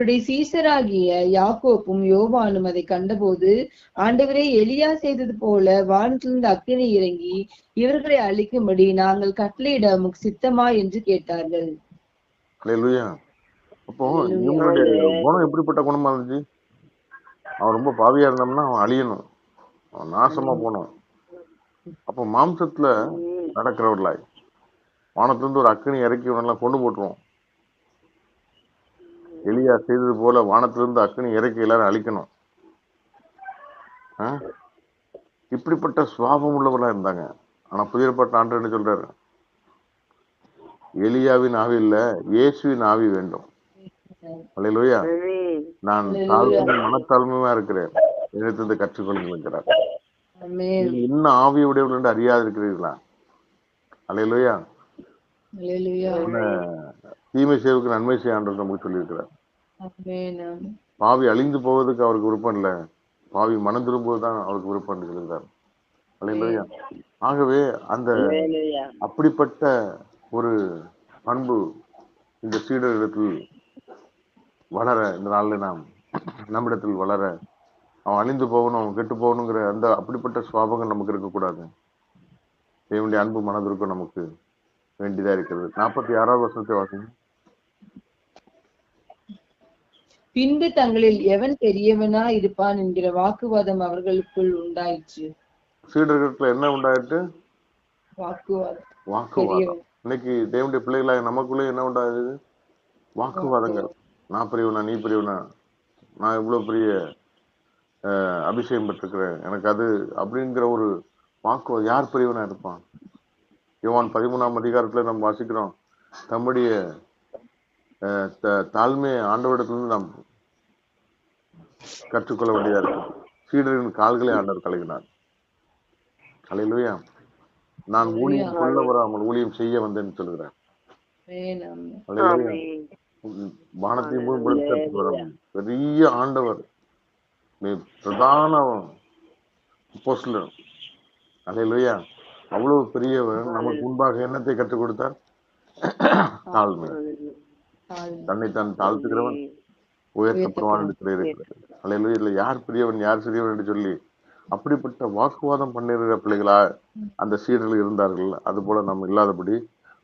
அவருடைய சீசராகிய யாக்கோப்பும் யோவானும் அதை கண்டபோது, ஆண்டவரே, எலியா செய்தது போல வானத்திலிருந்து அக்கினி இறங்கி இவர்களை அழிக்கும்படி நாங்கள் கட்டளையிட உமக்கு சித்தமா என்று கேட்டார்கள். அல்லேலூயா. அப்போ இவங்களுடைய குணம் எப்படிப்பட்ட குணமா இருந்துச்சு? அவன் ரொம்ப பாவியா இருந்தோம்னா அவன் அழியணும், அவன் நாசமா போனோம். அப்போ மாம்சத்துல நடக்கிறவர்களாய் வானத்திலிருந்து ஒரு அக்கினி இறக்கி இவனெல்லாம் கொண்டு போட்டுருவோம். எலியா செய்தது போல வானத்திலிருந்து அக்கினி இறக்கி எல்லாரும் அழிக்கணும். இப்படிப்பட்ட சுவாபம் உள்ளவர்களா இருந்தாங்க. ஆனா புதியப்பட்ட ஆண்டு என்ன சொல்றாரு? எலியாவின் ஆவி இல்ல, இயேசுவின் ஆவி வேண்டும். அல்லேலூயா. நான் மனத்தாழ்மையா இருக்கிறேன், என்னிடத்திலிருந்து கற்றுக்கொள்ளுங்கள் என்கிறார். இன்னும் ஆவியுடையவர்கள் என்று அறியாது இருக்கிறீர்களா? அல்லேலூயா. தீமை செய்வதற்கு நன்மை செய்ய ஆண்டவர் நமக்கு சொல்லியிருக்கிறார். பாவி அழிந்து போவதற்கு அவருக்கு விருப்பம் இல்லை, பாவி மனம் திரும்புவதுதான் அவருக்கு விருப்பம் என்று சொல்கிறார். அல்லேலூயா. ஆகவே அந்த அப்படிப்பட்ட ஒரு பண்பு இந்த சீடரிடத்தில் வளர, இந்த நாளில் நாம் நம்மிடத்தில் வளர, அவன் அழிந்து போகணும், அவன் கெட்டு போகணுங்கிற அந்த அப்படிப்பட்ட சுவாபங்கள் நமக்கு இருக்கக்கூடாது. தேவனுடைய அன்பு மனதிற்கும் நமக்கு வேண்டியதா இருக்கிறது. 46வது வசனத்தை வாசிங்க. பின்பு தங்களில் எவன் பெரியவனா இருப்பான் என்கிற வாக்குவாதம் அவர்களுக்குள் உண்டாயிற்று. சீடர்களுக்குள்ள என்ன உண்டாயிட்டு? வாக்குவாதம். இன்னைக்கு தேவனுடைய பிள்ளைகளாக நமக்குள்ளே என்ன உண்டாகுது? வாக்குவாதங்கள். நான் பெரியவனா, நீ பெரியவனா, நான் இவ்வளவு பெரிய அபிஷேகம் பெற்றிருக்கிறேன், எனக்கு அது அப்படிங்கிற ஒரு வாக்குவாதம். யார் பெரியவனா இருப்பான்? யோவான் 13ஆம் அதிகாரத்துல நம்ம வாசிக்கிறோம், தம்முடைய தாழ்மையை ஆண்டவரிடத்திலிருந்து நாம் கற்றுக்கொள்ள வேண்டியதா இருக்கு. சீடரின் கால்களை ஆண்டவர் கழுவினார். அல்லேலூயா. நான் ஊழியம் கொள்ள வராமல் ஊழியம் செய்ய வந்தேன்னு சொல்லுகிறேன். வானத்தை மூலப்படுத்த பெரிய ஆண்டவர், பிரதான அப்போஸ்தலர். அல்லேலூயா. அவ்வளவு பெரியவர் நமக்கு முன்பாக என்னத்தை கற்றுக் கொடுத்தார்? தாழ்மை. தன்னைத்தான் தாழ்த்துகிறவன் உயர்த்தப்படுவான் என்று சொல்லியிருக்கிறது. அல்லேலூயா. இதுல யார் பெரியவன் யார் சிறியவன் என்று சொல்லி அப்படிப்பட்ட வாக்குவாதம் பண்ணிருக்கிற பிள்ளைகளா அந்த சீடர்கள் இருந்தார்கள். அது போல நம்ம இல்லாதபடி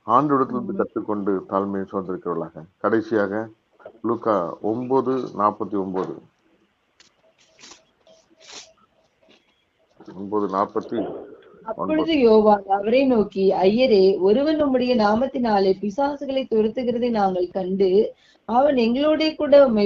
ஆண்டவரிடத்திலிருந்து கற்றுக்கொண்டு தாழ்மையை சுதந்திரிக்கிறவர்களாக. கடைசியாக லூக்கா 9:49. 9:49. அப்பொழுது யோவான் அவரை நோக்கி, ஐயரே, ஒருவன் உம்முடைய நாமத்தினாலே பிசாசுகளை துரத்துகிறதை நாங்கள் கண்டு அவன் எங்களோட கூட உம்மை